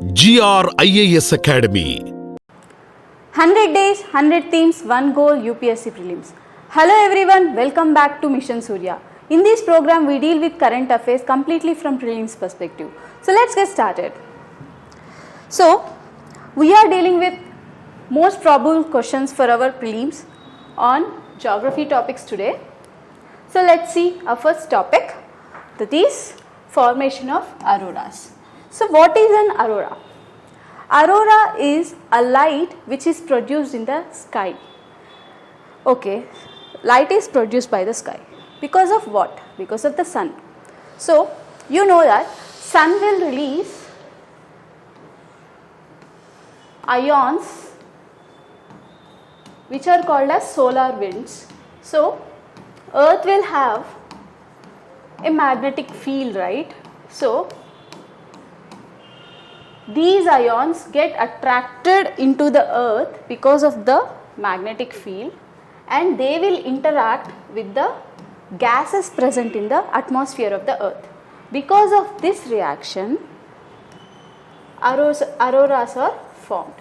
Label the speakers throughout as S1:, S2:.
S1: GR IAS Academy.
S2: 100 days, 100 themes, 1 goal UPSC Prelims. Hello everyone, welcome back to Mission Surya. In this program, we deal with current affairs completely from Prelims perspective. So let's get started. So, we are dealing with most probable questions for our Prelims on geography topics today. So let's see our first topic, that is formation of auroras. So what is an aurora? Aurora is a light which is produced in the sky. Okay, light is produced by the sky. Because of what? Because of the sun. So you know that sun will release ions which are called as solar winds. So earth will have a magnetic field, right? So these ions get attracted into the earth because of the magnetic field, and they will interact with the gases present in the atmosphere of the earth. Because of this reaction, auroras are formed.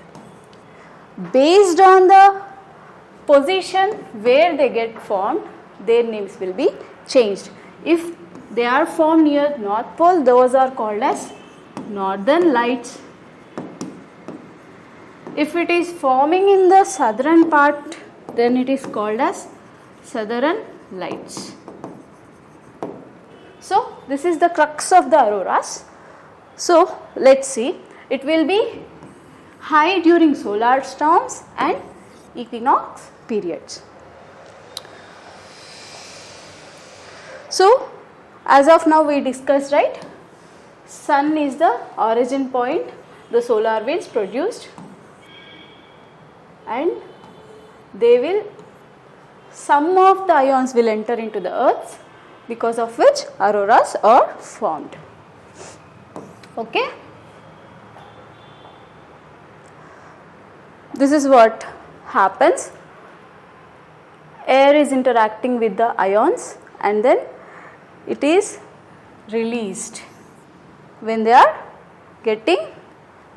S2: Based on the position where they get formed, their names will be changed. If they are formed near North Pole, those are called as northern lights. If it is forming in the southern part, then it is called as southern lights. So this is the crux of the auroras. So let's see, it will be high during solar storms and equinox periods. So as of now we discussed, right? Sun is the origin point, the solar winds produced, and some of the ions will enter into the earth, because of which auroras are formed. Okay? This is what happens. Air is interacting with the ions and then it is released when they are getting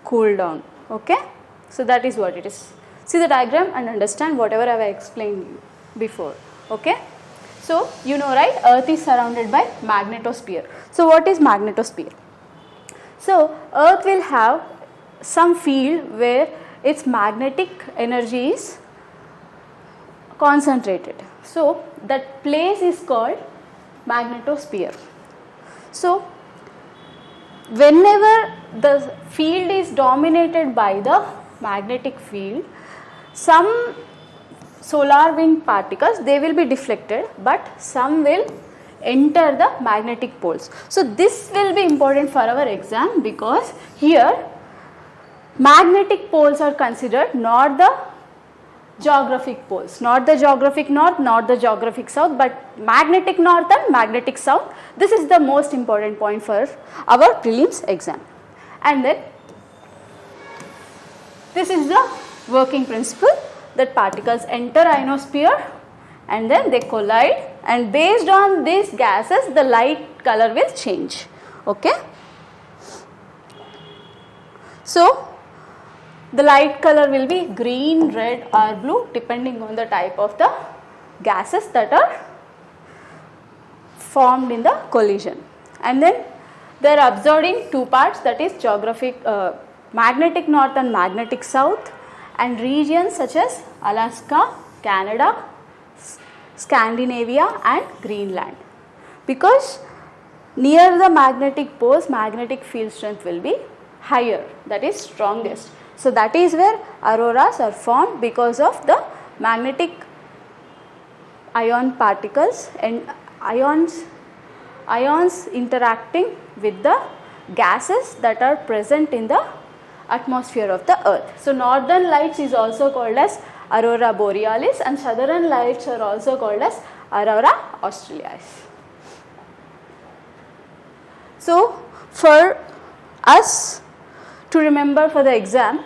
S2: cooled down. Okay? So that is what it is. See the diagram and understand whatever I have explained before. Okay? So you know, right, earth is surrounded by magnetosphere. So what is magnetosphere? So earth will have some field where its magnetic energy is concentrated. So that place is called magnetosphere. So whenever the field is dominated by the magnetic field, some solar wind particles, they will be deflected, but some will enter the magnetic poles. So this will be important for our exam, because here magnetic poles are considered, not the geographic poles, not the geographic north, not the geographic south, but magnetic north and magnetic south. This is the most important point for our prelims exam. And then this is the working principle, that particles enter ionosphere and then they collide, and based on these gases the light color will change. Okay? So the light color will be green, red or blue depending on the type of the gases that are formed in the collision. And then they are observed in two parts, that is geographic, magnetic north and magnetic south, and regions such as Alaska, Canada, Scandinavia and Greenland. Because near the magnetic poles, magnetic field strength will be higher, that is strongest. So that is where auroras are formed, because of the magnetic ion particles and ions interacting with the gases that are present in the atmosphere of the earth. So northern lights is also called as aurora borealis, and southern lights are also called as aurora australis. So for us to remember for the exam,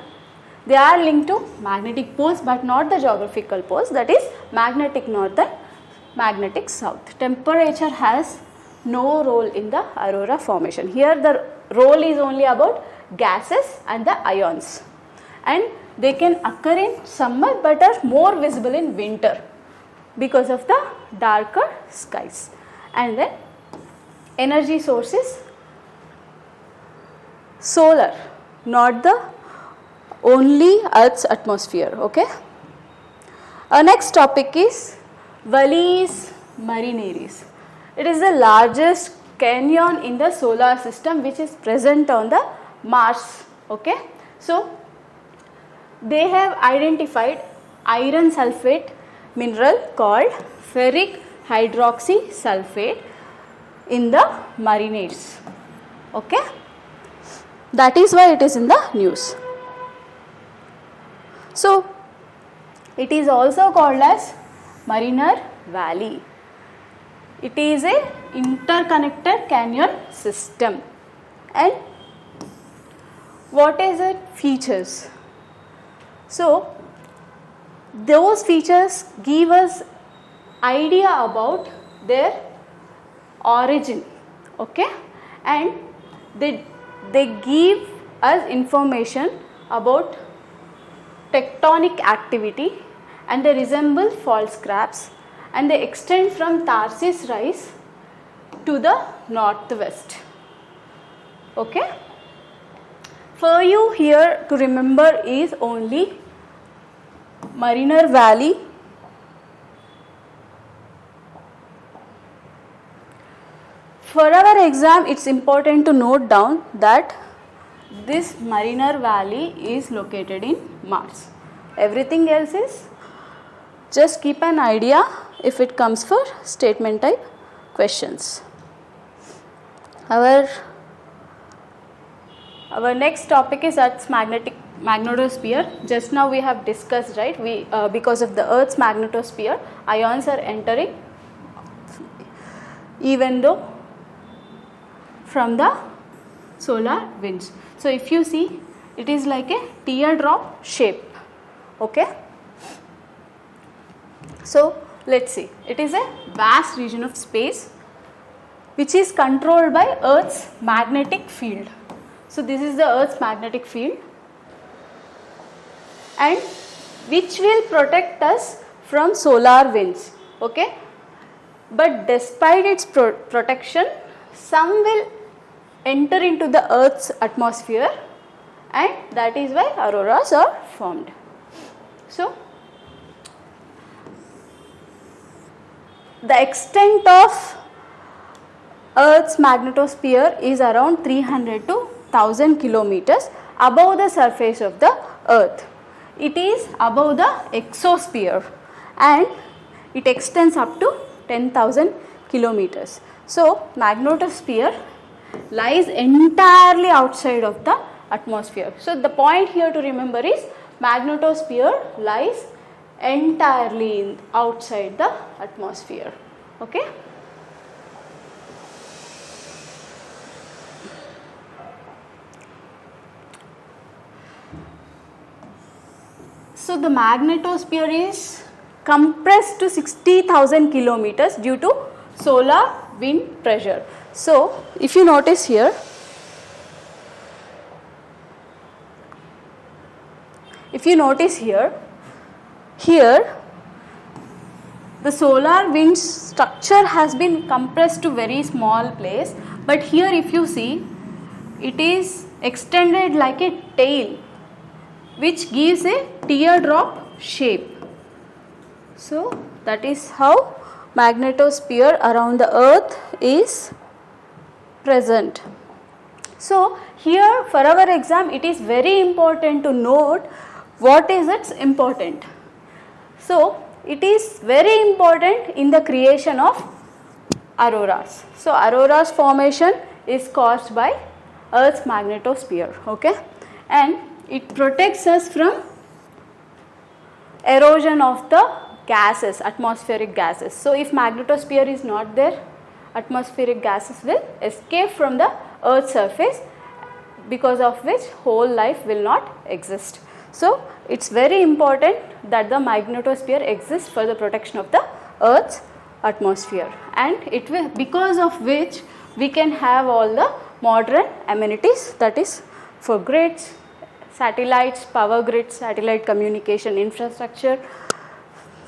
S2: they are linked to magnetic poles but not the geographical poles, that is magnetic north and magnetic south. Temperature has no role in the aurora formation. Here the role is only about gases and the ions, and they can occur in summer but are more visible in winter because of the darker skies. And then energy source is solar, not the only Earth's atmosphere. Okay. Our next topic is Valles Marineris. It is the largest canyon in the solar system which is present on the Mars. Okay. So they have identified iron sulfate mineral called ferric hydroxy sulfate in the Marineris. Okay. That is why it is in the news. So it is also called as Mariner Valley. It is a interconnected canyon system. And what is its features? So those features give us idea about their origin, okay, and they give us information about tectonic activity, and they resemble fault scarps, and they extend from Tharsis Rise to the northwest. Okay. For you here to remember is only Mariner Valley, for our exam it's important to note down that this Mariner Valley is located in Mars. Everything else is just keep an idea if it comes for statement type questions. Our next topic is Earth's magnetosphere. Just now we have discussed, right? Because of the Earth's magnetosphere, ions are entering, even though from the solar winds. So if you see, it is like a teardrop shape. Okay. So let's see. It is a vast region of space which is controlled by Earth's magnetic field. So this is the Earth's magnetic field, and which will protect us from solar winds. Okay. But despite its protection, some will enter into the Earth's atmosphere, and that is why auroras are formed. So the extent of Earth's magnetosphere is around 300 to 1000 kilometers above the surface of the Earth. It is above the exosphere and it extends up to 10,000 kilometers. So magnetosphere lies entirely outside of the atmosphere. So the point here to remember is magnetosphere lies entirely outside the atmosphere. Okay. So the magnetosphere is compressed to 60,000 kilometers due to solar wind pressure. So if you notice here, here the solar wind structure has been compressed to very small place, but here if you see, it is extended like a tail which gives a teardrop shape. So that is how magnetosphere around the Earth is present. So here for our exam it is very important to note what is its important. So it is very important in the creation of auroras. So auroras formation is caused by Earth's magnetosphere, okay, and it protects us from erosion of the gases, atmospheric gases. So if magnetosphere is not there, atmospheric gases will escape from the Earth's surface, because of which whole life will not exist. So it's very important that the magnetosphere exists for the protection of the Earth's atmosphere, and it will, because of which we can have all the modern amenities, that is for grids, satellites, power grids, satellite communication infrastructure.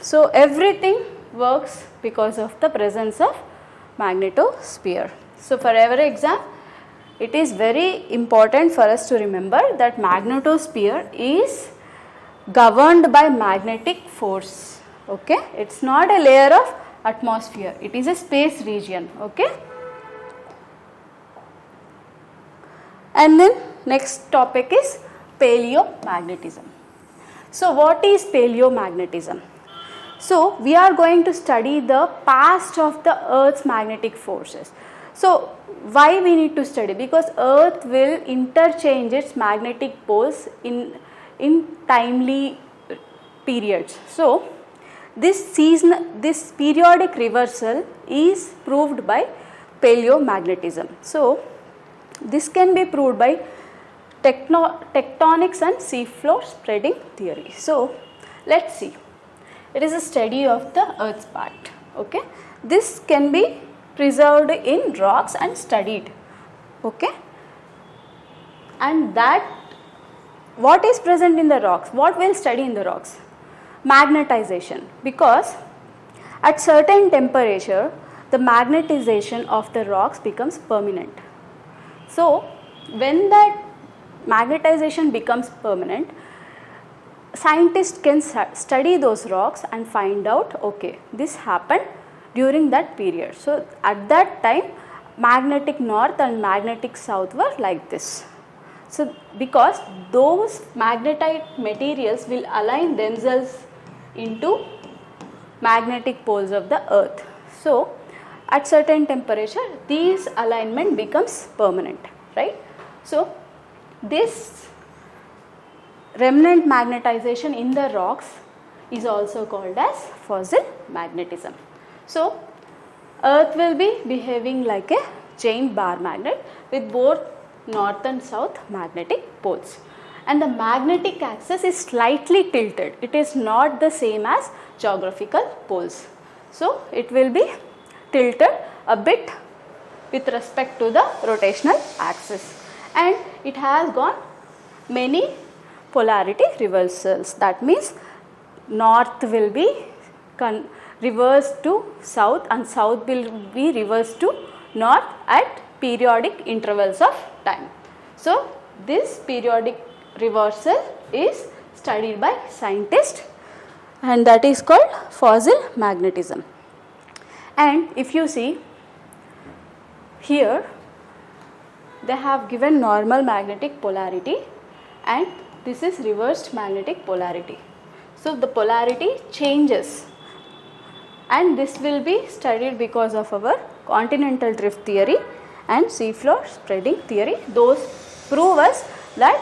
S2: So everything works because of the presence of magnetosphere. So for every exam, it is very important for us to remember that magnetosphere is governed by magnetic force. Okay, it's not a layer of atmosphere, it is a space region. Okay, and then next topic is paleomagnetism. So what is paleomagnetism? So we are going to study the past of the Earth's magnetic forces. So why we need to study? Because Earth will interchange its magnetic poles in timely periods. So this periodic reversal is proved by paleomagnetism. So this can be proved by tectonics and seafloor spreading theory. So let's see. It is a study of the Earth's part. Okay, this can be preserved in rocks and studied. Okay, and that what is present in the rocks? What we'll study in the rocks? Magnetization, because at certain temperature the magnetization of the rocks becomes permanent. So when that magnetization becomes permanent, scientists can study those rocks and find out, okay, this happened during that period. So at that time magnetic north and magnetic south were like this. So because those magnetite materials will align themselves into magnetic poles of the Earth. So at certain temperature these alignment becomes permanent, right? So this remnant magnetization in the rocks is also called as fossil magnetism. So Earth will be behaving like a giant bar magnet with both north and south magnetic poles, and the magnetic axis is slightly tilted. It is not the same as geographical poles. So it will be tilted a bit with respect to the rotational axis, and it has got many polarity reversals. That means north will be reversed to south and south will be reversed to north at periodic intervals of time. So this periodic reversal is studied by scientists, and that is called fossil magnetism. And if you see here, they have given normal magnetic polarity and this is reversed magnetic polarity. So the polarity changes, and this will be studied because of our continental drift theory and seafloor spreading theory. Those prove us that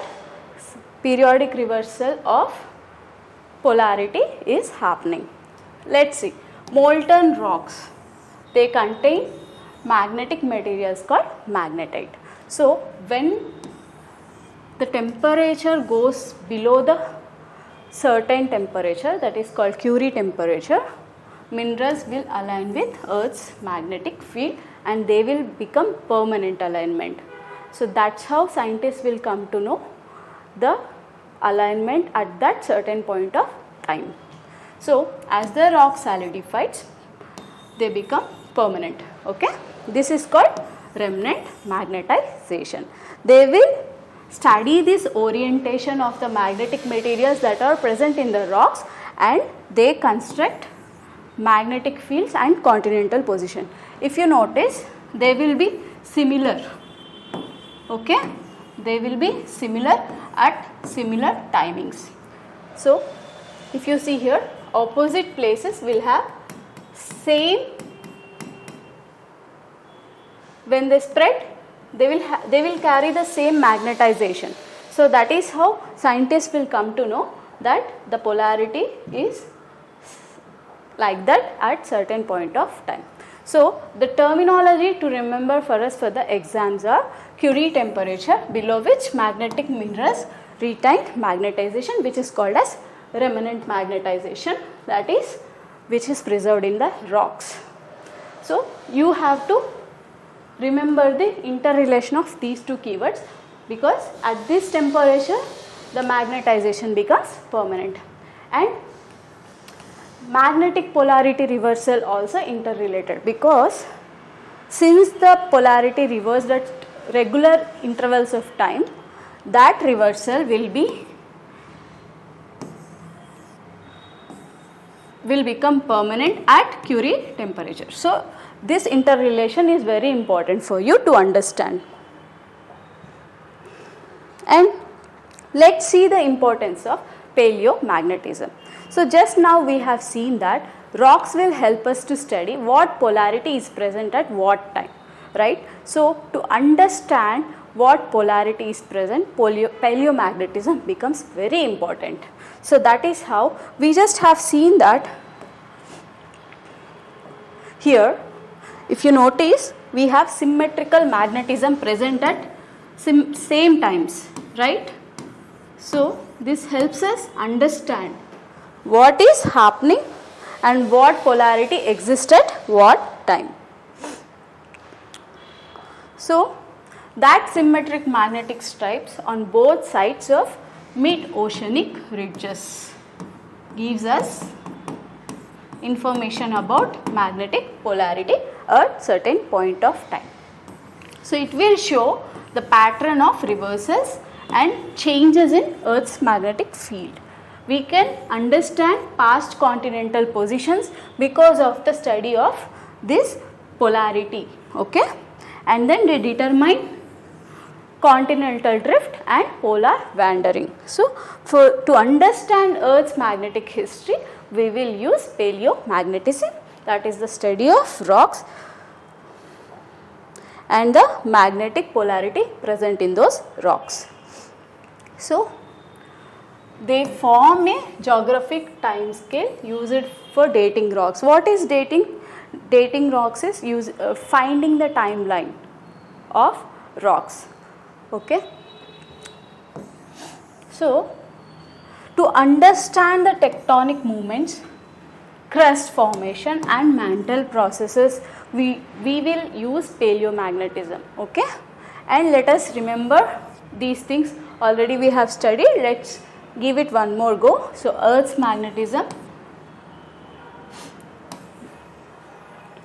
S2: periodic reversal of polarity is happening. Let's see. Molten rocks, they contain magnetic materials called magnetite. So when the temperature goes below the certain temperature, that is called Curie temperature, minerals will align with Earth's magnetic field and they will become permanent alignment. So that's how scientists will come to know the alignment at that certain point of time. So as the rock solidifies, they become permanent. Okay, this is called remnant magnetization. They will study this orientation of the magnetic materials that are present in the rocks, and they construct magnetic fields and continental position. If you notice, they will be similar. Okay, they will be similar at similar timings. So if you see here, opposite places will have same, when they spread, they will carry the same magnetization. So that is how scientists will come to know that the polarity is like that at certain point of time. So the terminology to remember for us for the exams are Curie temperature, below which magnetic minerals retain magnetization, which is called as remnant magnetization, that is which is preserved in the rocks. So you have to remember the interrelation of these two keywords, because at this temperature the magnetization becomes permanent. And magnetic polarity reversal also interrelated, because since the polarity reversed at regular intervals of time, that reversal will become permanent at Curie temperature. So this interrelation is very important for you to understand. And let's see the importance of paleomagnetism. So just now we have seen that rocks will help us to study what polarity is present at what time, right? So to understand what polarity is present, paleomagnetism becomes very important. So that is how we just have seen that here. If you notice, we have symmetrical magnetism present at same times, right? So this helps us understand what is happening and what polarity exists at what time. So that symmetric magnetic stripes on both sides of mid-oceanic ridges gives us information about magnetic polarity at certain point of time. So it will show the pattern of reversals and changes in Earth's magnetic field. We can understand past continental positions because of the study of this polarity, okay? And then they determine continental drift and polar wandering. So to understand Earth's magnetic history, we will use paleomagnetism, that is the study of rocks and the magnetic polarity present in those rocks. So they form a geographic time scale used for dating rocks. What is dating? Dating rocks is finding the timeline of rocks, okay? So to understand the tectonic movements, crust formation and mantle processes, we will use paleomagnetism, okay? And let us remember these things already we have studied. Let's give it one more go. So Earth's magnetism,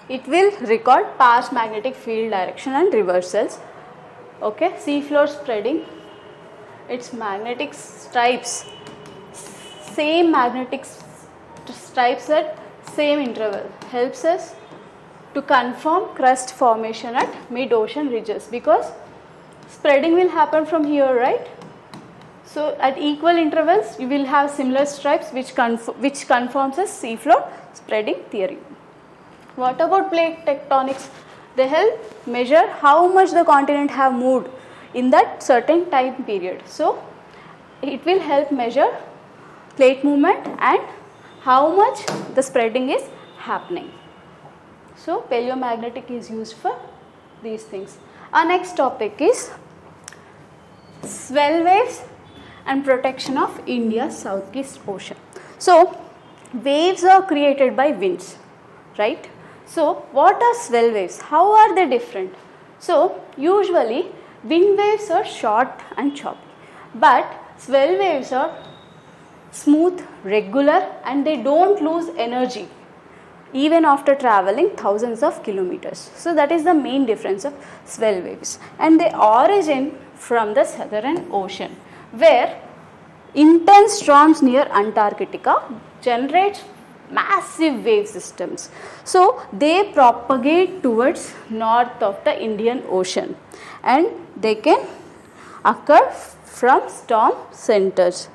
S2: it will record past magnetic field direction and reversals, okay? Seafloor spreading, its magnetic stripes, same magnetic stripes at same interval helps us to confirm crust formation at mid-ocean ridges, because spreading will happen from here, right? So at equal intervals you will have similar stripes which confirms as seafloor spreading theory. What about plate tectonics? They help measure how much the continent have moved in that certain time period. So it will help measure plate movement and how much the spreading is happening. So paleomagnetic is used for these things. Our next topic is swell waves and protection of India's Southeast Ocean. So waves are created by winds, right? So what are swell waves? How are they different? So usually wind waves are short and choppy, but swell waves are smooth, regular, and they don't lose energy even after traveling thousands of kilometers. So that is the main difference of swell waves, and they origin from the Southern Ocean, where intense storms near Antarctica generate massive wave systems. So they propagate towards north of the Indian Ocean, and they can occur from storm centers.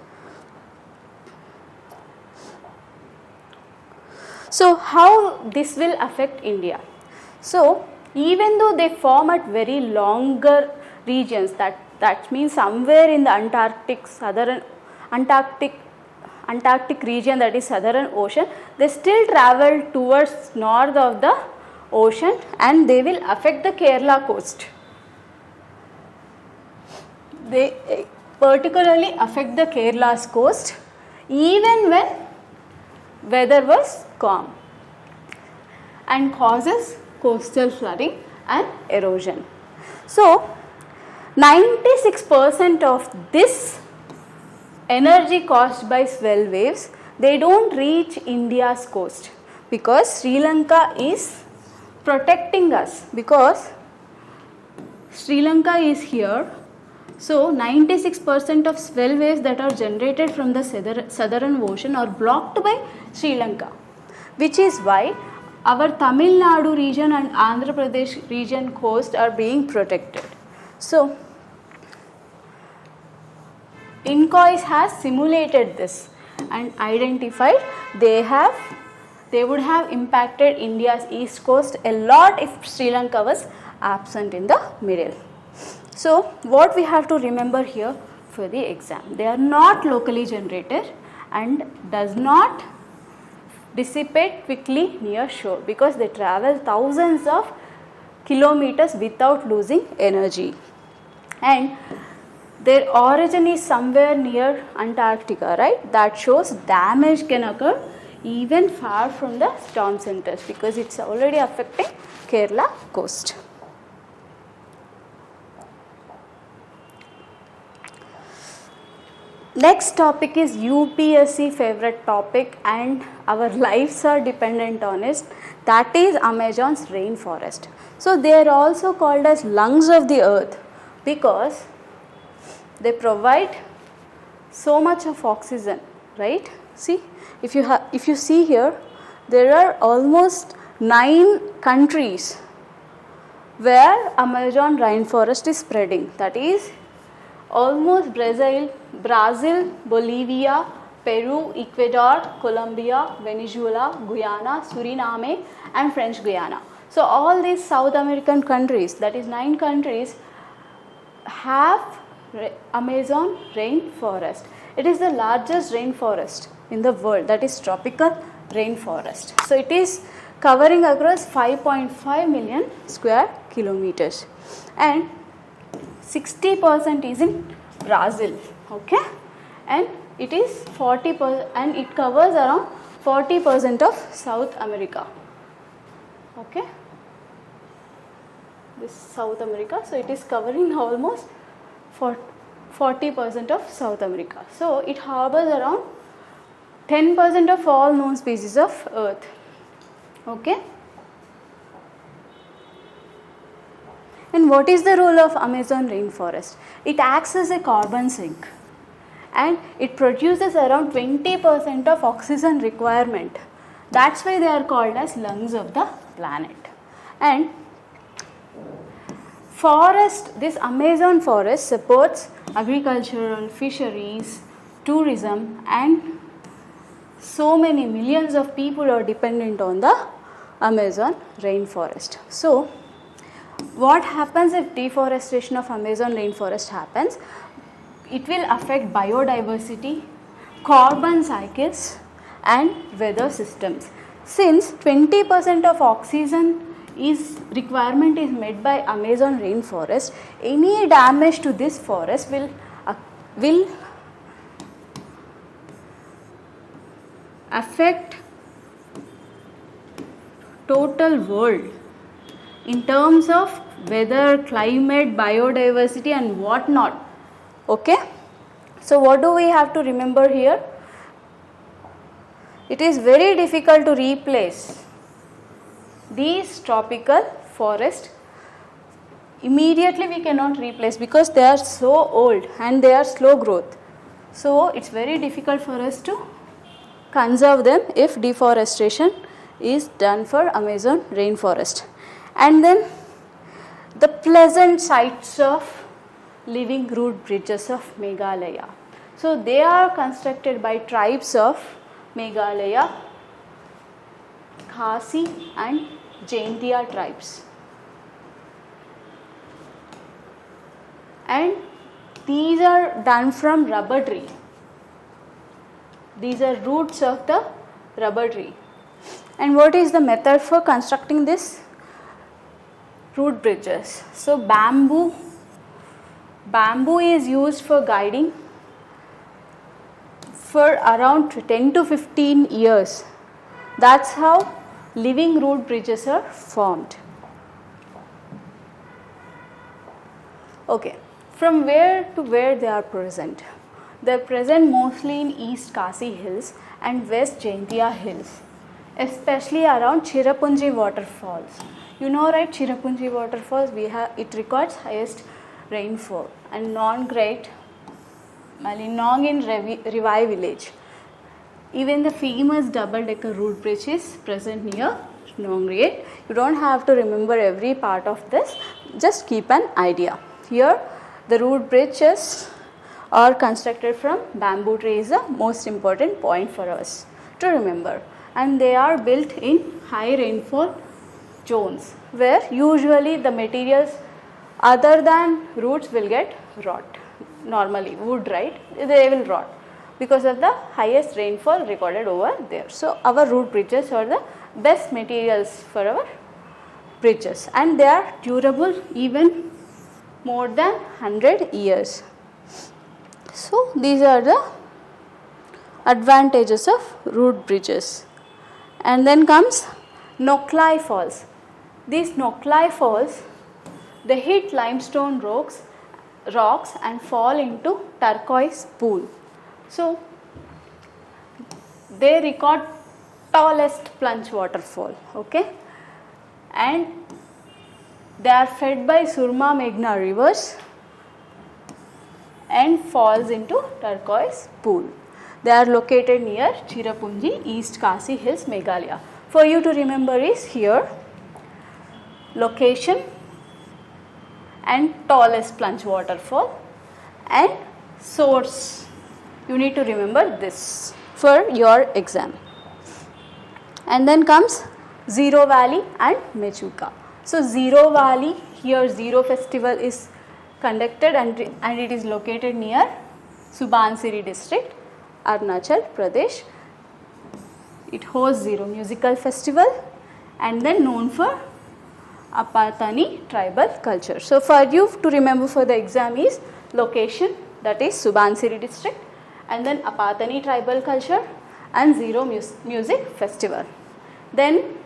S2: So how this will affect India? So even though they form at very longer regions, that means somewhere in the Antarctic region, that is Southern Ocean, they still travel towards north of the ocean, and they will affect the Kerala coast. They particularly affect the Kerala's coast even when weather was calm, and causes coastal flooding and erosion. So 96% of this energy caused by swell waves, they don't reach India's coast because Sri Lanka is protecting us, because Sri Lanka is here. So 96% of swell waves that are generated from the southern ocean are blocked by Sri Lanka, which is why our Tamil Nadu region and Andhra Pradesh region coast are being protected. So INCOIS has simulated this and identified they would have impacted India's east coast a lot if Sri Lanka was absent in the middle. So what we have to remember here for the exam, they are not locally generated and does not dissipate quickly near shore because they travel thousands of kilometers without losing energy, and their origin is somewhere near Antarctica, right? That shows damage can occur even far from the storm centers because it's already affecting Kerala coast. Next topic is UPSC favorite topic and our lives are dependent on it, that is Amazon's rainforest. So they are also called as lungs of the earth because they provide so much of oxygen, right? See, if you see here, there are almost 9 countries where Amazon rainforest is spreading, that is almost Brazil, Bolivia, Peru, Ecuador, Colombia, Venezuela, Guyana, Suriname and French Guiana. So all these South American countries, that is 9 countries, have Amazon rainforest. It is the largest rainforest in the world, that is tropical rainforest. So it is covering across 5.5 million square kilometers and 60% is in Brazil, okay, and it is 40% and it covers around 40% of South America, okay, this South America. So it is covering almost 40% of South America. So it harbors around 10% of all known species of earth, okay. And what is the role of Amazon rainforest? It acts as a carbon sink and it produces around 20% of oxygen requirement. That's why they are called as lungs of the planet. And forest, this Amazon forest supports agricultural, fisheries, tourism, and so many millions of people are dependent on the Amazon rainforest. So what happens if deforestation of Amazon rainforest happens? It will affect biodiversity, carbon cycles and weather systems. Since 20% of oxygen requirement is met by Amazon rainforest, any damage to this forest will affect total world in terms of weather, climate, biodiversity and whatnot, okay. So what do we have to remember here? It is very difficult to replace these tropical forests. Immediately we cannot replace because they are so old and they are slow growth. So it's very difficult for us to conserve them if deforestation is done for Amazon rainforest. And then the pleasant sights of living root bridges of Meghalaya. So they are constructed by tribes of Meghalaya, Khasi and Jaintia tribes. And these are done from rubber tree. These are roots of the rubber tree. And what is the method for constructing this? Root bridges. So bamboo is used for guiding for around 10 to 15 years. That's how living root bridges are formed. Okay, From where to where they are present? They are present mostly in East Khasi Hills and West Jaintia Hills, especially around Cherrapunji waterfalls. You know, right, Cherrapunji waterfalls, it records highest rainfall, and non-great Malinong in Revai village. Even the famous double-decker road bridge is present near Nongriet. You don't have to remember every part of this, just keep an idea. Here the road bridges are constructed from bamboo tree is the most important point for us to remember, and they are built in high rainfall zones where usually the materials other than roots will get rot. Normally wood, right, they will rot because of the highest rainfall recorded over there. So our root bridges are the best materials for our bridges, and they are durable even more than 100 years. So these are the advantages of root bridges. And then comes Noklai Falls. These Noklai Falls, they hit limestone rocks and fall into turquoise pool. So they record tallest plunge waterfall, okay, and they are fed by Surma Meghna rivers and falls into turquoise pool. They are located near Cherrapunji, East Khasi Hills, Meghalaya. For you to remember is here location and tallest plunge waterfall and source. You need to remember this for your exam. And then comes Zero Valley and Mechuka. So Zero Valley, here Zero festival is conducted and it is located near Subansiri district, Arunachal Pradesh. It hosts Zero musical festival and then known for Apatani tribal culture. So for you to remember for the exam is location, that is Subansiri district, and then Apatani tribal culture and Zero music festival. Then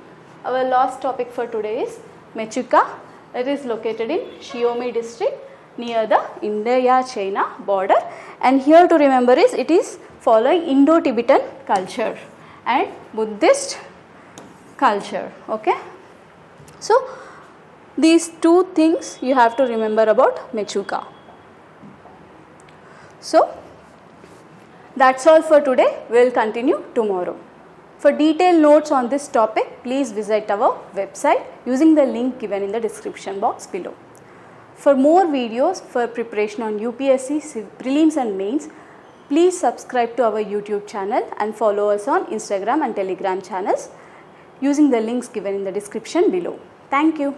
S2: our last topic for today is Mechuka. It is located in Shiomi district near the India-China border, and here to remember is it is following Indo-Tibetan culture and Buddhist culture, okay. So these two things you have to remember about Mechuka. So that's all for today. We will continue tomorrow. For detailed notes on this topic, please visit our website using the link given in the description box below. For more videos for preparation on UPSC Prelims and Mains, please subscribe to our YouTube channel and follow us on Instagram and Telegram channels using the links given in the description below. Thank you.